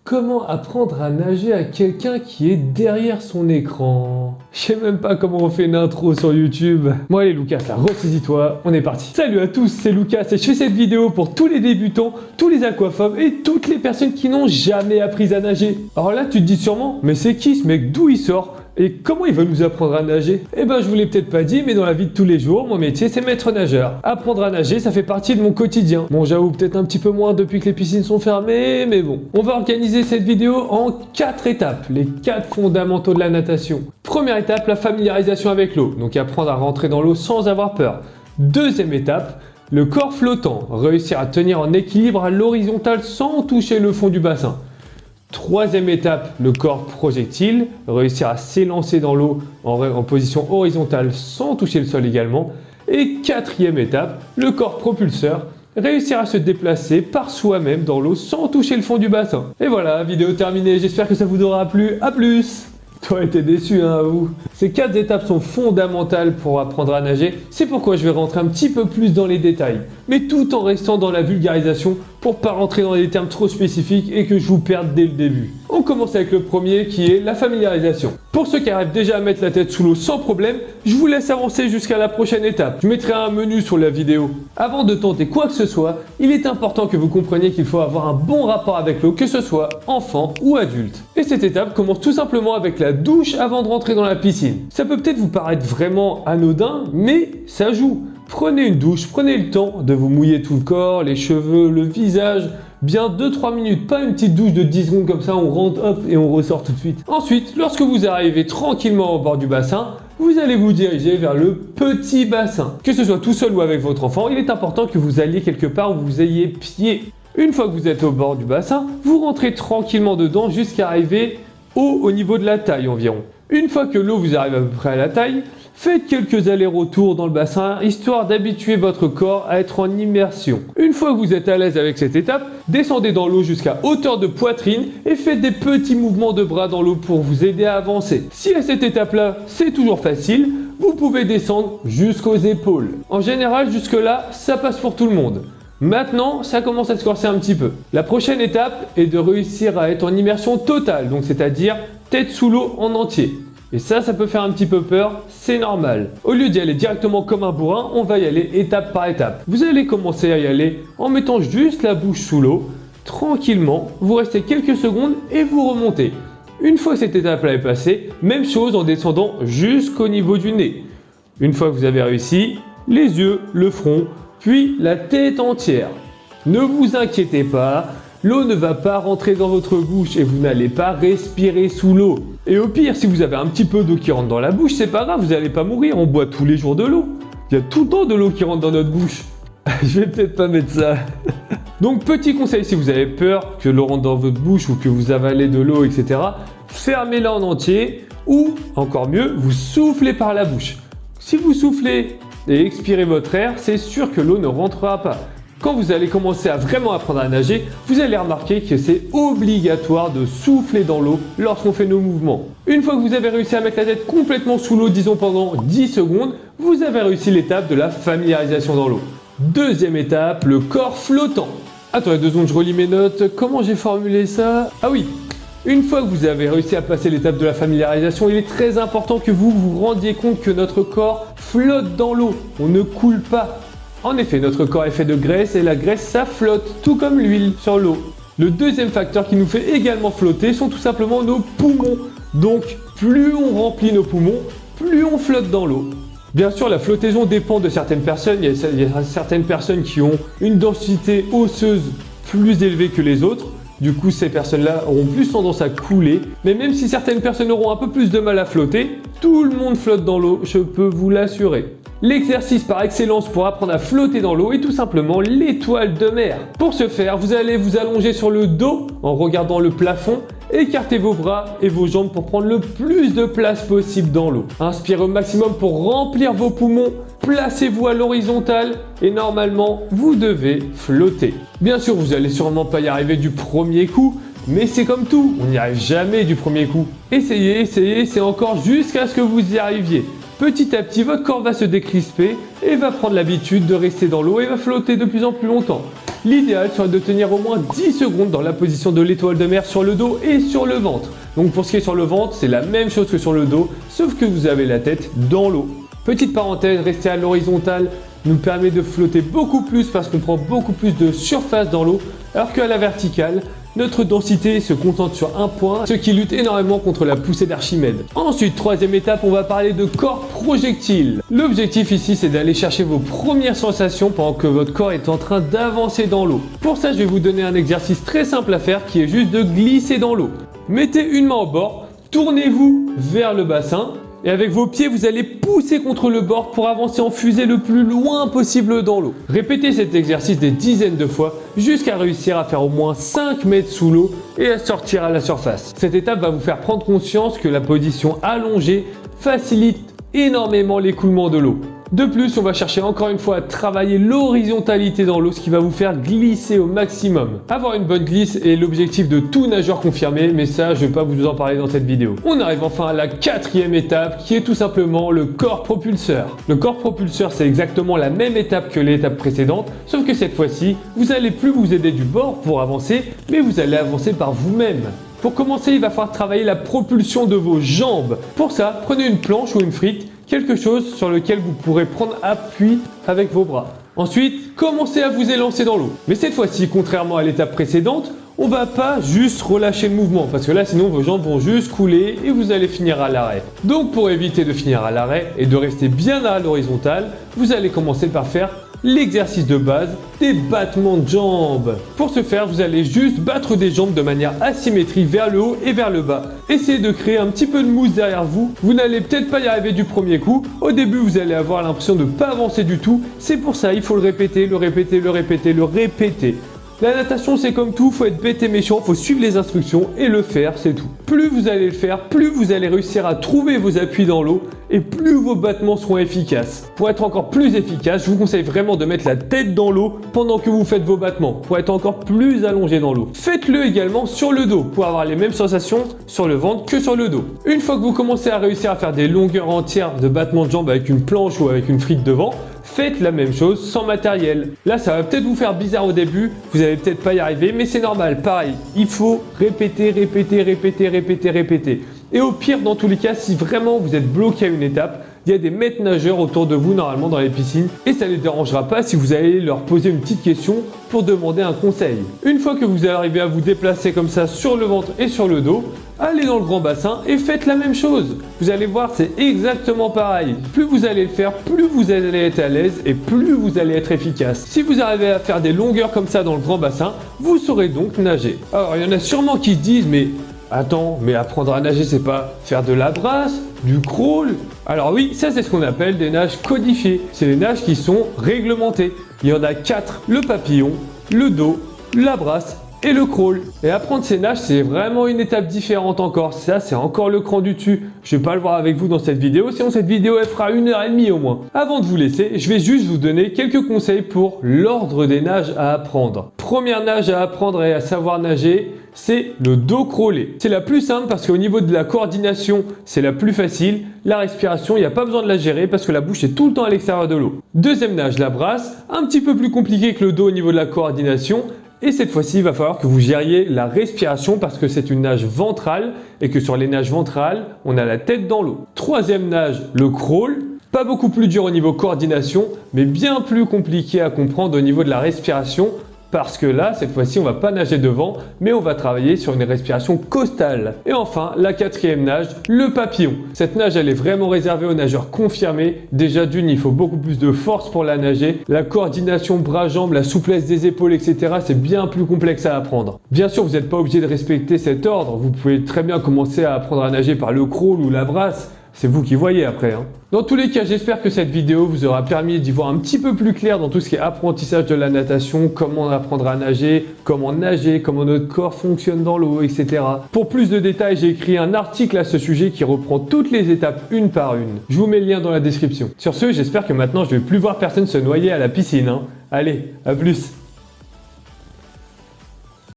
Comment apprendre à nager à quelqu'un qui est derrière son écran? Je sais même pas comment on fait une intro sur YouTube. Bon allez Lucas, là, ressaisis-toi, on est parti. Salut à tous, c'est Lucas et je fais cette vidéo pour tous les débutants, tous les aquaphobes et toutes les personnes qui n'ont jamais appris à nager. Alors là, tu te dis sûrement, mais c'est qui ce mec? D'où il sort? Et comment il va nous apprendre à nager? Eh ben je vous l'ai peut-être pas dit, mais dans la vie de tous les jours, mon métier c'est maître nageur. Apprendre à nager, ça fait partie de mon quotidien. Bon, j'avoue peut-être un petit peu moins depuis que les piscines sont fermées, mais bon. On va organiser cette vidéo en 4 étapes, les 4 fondamentaux de la natation. Première étape, la familiarisation avec l'eau, donc apprendre à rentrer dans l'eau sans avoir peur. Deuxième étape, le corps flottant, réussir à tenir en équilibre à l'horizontale sans toucher le fond du bassin. Troisième étape, le corps projectile, réussir à s'élancer dans l'eau en position horizontale sans toucher le sol également. Et quatrième étape, le corps propulseur, réussir à se déplacer par soi-même dans l'eau sans toucher le fond du bassin. Et voilà, vidéo terminée, j'espère que ça vous aura plu, à plus! Toi, t'es déçu, hein, vous. Ces 4 étapes sont fondamentales pour apprendre à nager, c'est pourquoi je vais rentrer un petit peu plus dans les détails, mais tout en restant dans la vulgarisation pour pas rentrer dans des termes trop spécifiques et que je vous perde dès le début. On commence avec le premier qui est la familiarisation. Pour ceux qui arrivent déjà à mettre la tête sous l'eau sans problème, je vous laisse avancer jusqu'à la prochaine étape. Je mettrai un menu sur la vidéo. Avant de tenter quoi que ce soit, il est important que vous compreniez qu'il faut avoir un bon rapport avec l'eau, que ce soit enfant ou adulte. Et cette étape commence tout simplement avec la douche avant de rentrer dans la piscine. Ça peut peut-être vous paraître vraiment anodin, mais ça joue. Prenez une douche, prenez le temps de vous mouiller tout le corps, les cheveux, le visage, bien 2-3 minutes, pas une petite douche de 10 secondes comme ça, on rentre hop et on ressort tout de suite. Ensuite, lorsque vous arrivez tranquillement au bord du bassin, vous allez vous diriger vers le petit bassin. Que ce soit tout seul ou avec votre enfant, il est important que vous alliez quelque part où vous ayez pied. Une fois que vous êtes au bord du bassin, vous rentrez tranquillement dedans jusqu'à arriver au niveau de la taille environ. Une fois que l'eau vous arrive à peu près à la taille, faites quelques allers-retours dans le bassin, histoire d'habituer votre corps à être en immersion. Une fois que vous êtes à l'aise avec cette étape, descendez dans l'eau jusqu'à hauteur de poitrine et faites des petits mouvements de bras dans l'eau pour vous aider à avancer. Si à cette étape-là, c'est toujours facile, vous pouvez descendre jusqu'aux épaules. En général, jusque-là, ça passe pour tout le monde. Maintenant, ça commence à se corser un petit peu. La prochaine étape est de réussir à être en immersion totale, donc c'est-à-dire tête sous l'eau en entier. Et ça peut faire un petit peu peur, c'est normal. Au lieu d'y aller directement comme un bourrin, on va y aller étape par étape. Vous allez commencer à y aller en mettant juste la bouche sous l'eau, tranquillement, vous restez quelques secondes et vous remontez. Une fois que cette étape-là est passée, même chose en descendant jusqu'au niveau du nez. Une fois que vous avez réussi, les yeux, le front, puis la tête entière. Ne vous inquiétez pas, l'eau ne va pas rentrer dans votre bouche et vous n'allez pas respirer sous l'eau. Et au pire, si vous avez un petit peu d'eau qui rentre dans la bouche, c'est pas grave, vous n'allez pas mourir, on boit tous les jours de l'eau. Il y a tout le temps de l'eau qui rentre dans notre bouche. Je vais peut-être pas mettre ça. Donc petit conseil, si vous avez peur que l'eau rentre dans votre bouche ou que vous avalez de l'eau, etc., fermez-la en entier ou, encore mieux, vous soufflez par la bouche. Si vous soufflez et expirez votre air, c'est sûr que l'eau ne rentrera pas. Quand vous allez commencer à vraiment apprendre à nager, vous allez remarquer que c'est obligatoire de souffler dans l'eau lorsqu'on fait nos mouvements. Une fois que vous avez réussi à mettre la tête complètement sous l'eau, disons pendant 10 secondes, vous avez réussi l'étape de la familiarisation dans l'eau. Deuxième étape, le corps flottant. Attendez 2 secondes, je relis mes notes. Comment j'ai formulé ça? Ah oui! Une fois que vous avez réussi à passer l'étape de la familiarisation, il est très important que vous vous rendiez compte que notre corps flotte dans l'eau. On ne coule pas. En effet, notre corps est fait de graisse et la graisse, ça flotte, tout comme l'huile sur l'eau. Le deuxième facteur qui nous fait également flotter sont tout simplement nos poumons. Donc, plus on remplit nos poumons, plus on flotte dans l'eau. Bien sûr, la flottaison dépend de certaines personnes. Il y a certaines personnes qui ont une densité osseuse plus élevée que les autres. Du coup, ces personnes-là auront plus tendance à couler. Mais même si certaines personnes auront un peu plus de mal à flotter, tout le monde flotte dans l'eau, je peux vous l'assurer. L'exercice par excellence pour apprendre à flotter dans l'eau est tout simplement l'étoile de mer. Pour ce faire, vous allez vous allonger sur le dos en regardant le plafond, écartez vos bras et vos jambes pour prendre le plus de place possible dans l'eau. Inspirez au maximum pour remplir vos poumons, placez-vous à l'horizontale et normalement, vous devez flotter. Bien sûr, vous n'allez sûrement pas y arriver du premier coup, mais c'est comme tout, on n'y arrive jamais du premier coup. Essayez, c'est encore jusqu'à ce que vous y arriviez. Petit à petit, votre corps va se décrisper et va prendre l'habitude de rester dans l'eau et va flotter de plus en plus longtemps. l'idéal serait de tenir au moins 10 secondes dans la position de l'étoile de mer sur le dos et sur le ventre. Donc pour ce qui est sur le ventre, c'est la même chose que sur le dos, sauf que vous avez la tête dans l'eau. Petite parenthèse, rester à l'horizontale nous permet de flotter beaucoup plus parce qu'on prend beaucoup plus de surface dans l'eau, alors qu'à la verticale, notre densité se concentre sur un point, ce qui lutte énormément contre la poussée d'Archimède. Ensuite, troisième étape, on va parler de corps projectile. L'objectif ici, c'est d'aller chercher vos premières sensations pendant que votre corps est en train d'avancer dans l'eau. Pour ça, je vais vous donner un exercice très simple à faire qui est juste de glisser dans l'eau. Mettez une main au bord, tournez-vous vers le bassin. Et avec vos pieds, vous allez pousser contre le bord pour avancer en fusée le plus loin possible dans l'eau. Répétez cet exercice des dizaines de fois jusqu'à réussir à faire au moins 5 mètres sous l'eau et à sortir à la surface. Cette étape va vous faire prendre conscience que la position allongée facilite énormément l'écoulement de l'eau. De plus, on va chercher encore une fois à travailler l'horizontalité dans l'eau, ce qui va vous faire glisser au maximum. Avoir une bonne glisse est l'objectif de tout nageur confirmé, mais ça, je ne vais pas vous en parler dans cette vidéo. On arrive enfin à la quatrième étape, qui est tout simplement le corps propulseur. Le corps propulseur, c'est exactement la même étape que l'étape précédente, sauf que cette fois-ci, vous n'allez plus vous aider du bord pour avancer, mais vous allez avancer par vous-même. Pour commencer, il va falloir travailler la propulsion de vos jambes. Pour ça, prenez une planche ou une frite, quelque chose sur lequel vous pourrez prendre appui avec vos bras. Ensuite, commencez à vous élancer dans l'eau. Mais cette fois-ci, contrairement à l'étape précédente, on ne va pas juste relâcher le mouvement, parce que là, sinon, vos jambes vont juste couler et vous allez finir à l'arrêt. Donc, pour éviter de finir à l'arrêt et de rester bien à l'horizontale, vous allez commencer par faire l'exercice de base des battements de jambes. Pour ce faire, vous allez juste battre des jambes de manière asymétrique vers le haut et vers le bas. Essayez de créer un petit peu de mousse derrière vous. Vous n'allez peut-être pas y arriver du premier coup. Au début, vous allez avoir l'impression de ne pas avancer du tout. C'est pour ça, il faut le répéter, le répéter, le répéter, le répéter. La natation, c'est comme tout, faut être bête et méchant, faut suivre les instructions et le faire, c'est tout. Plus vous allez le faire, plus vous allez réussir à trouver vos appuis dans l'eau et plus vos battements seront efficaces. Pour être encore plus efficace, je vous conseille vraiment de mettre la tête dans l'eau pendant que vous faites vos battements, pour être encore plus allongé dans l'eau. Faites-le également sur le dos, pour avoir les mêmes sensations sur le ventre que sur le dos. Une fois que vous commencez à réussir à faire des longueurs entières de battements de jambes avec une planche ou avec une frite devant, faites la même chose sans matériel. Là, ça va peut-être vous faire bizarre au début, vous allez peut-être pas y arriver, mais c'est normal. Pareil, il faut répéter, répéter, répéter, répéter, répéter. Et au pire, dans tous les cas, si vraiment vous êtes bloqué à une étape, il y a des maîtres nageurs autour de vous normalement dans les piscines et ça ne les dérangera pas si vous allez leur poser une petite question pour demander un conseil. Une fois que vous arrivez à vous déplacer comme ça sur le ventre et sur le dos, allez dans le grand bassin et faites la même chose. Vous allez voir, c'est exactement pareil. Plus vous allez le faire, plus vous allez être à l'aise et plus vous allez être efficace. Si vous arrivez à faire des longueurs comme ça dans le grand bassin, vous saurez donc nager. Alors, il y en a sûrement qui se disent, mais attends, mais apprendre à nager, c'est pas faire de la brasse, du crawl? Alors oui, ça c'est ce qu'on appelle des nages codifiées. C'est les nages qui sont réglementées. Il y en a 4, le papillon, le dos, la brasse et le crawl. Et apprendre ces nages, c'est vraiment une étape différente encore. Ça, c'est encore le cran du dessus. Je vais pas le voir avec vous dans cette vidéo, sinon cette vidéo, elle fera 1h30 au moins. Avant de vous laisser, je vais juste vous donner quelques conseils pour l'ordre des nages à apprendre. Première nage à apprendre et à savoir nager, c'est le dos crawlé. C'est la plus simple parce qu'au niveau de la coordination, c'est la plus facile. La respiration, il n'y a pas besoin de la gérer parce que la bouche est tout le temps à l'extérieur de l'eau. Deuxième nage, la brasse, un petit peu plus compliqué que le dos au niveau de la coordination. Et cette fois-ci, il va falloir que vous gériez la respiration parce que c'est une nage ventrale et que sur les nages ventrales, on a la tête dans l'eau. Troisième nage, le crawl. Pas beaucoup plus dur au niveau coordination, mais bien plus compliqué à comprendre au niveau de la respiration. Parce que là, cette fois-ci, on va pas nager devant, mais on va travailler sur une respiration costale. Et enfin, la quatrième nage, le papillon. Cette nage, elle est vraiment réservée aux nageurs confirmés. Déjà d'une, il faut beaucoup plus de force pour la nager. La coordination bras-jambes, la souplesse des épaules, etc., c'est bien plus complexe à apprendre. Bien sûr, vous n'êtes pas obligé de respecter cet ordre. Vous pouvez très bien commencer à apprendre à nager par le crawl ou la brasse. C'est vous qui voyez après. Dans tous les cas, j'espère que cette vidéo vous aura permis d'y voir un petit peu plus clair dans tout ce qui est apprentissage de la natation, comment apprendre à nager, comment notre corps fonctionne dans l'eau, etc. Pour plus de détails, j'ai écrit un article à ce sujet qui reprend toutes les étapes une par une. Je vous mets le lien dans la description. Sur ce, j'espère que maintenant je ne vais plus voir personne se noyer à la piscine. Allez, à plus!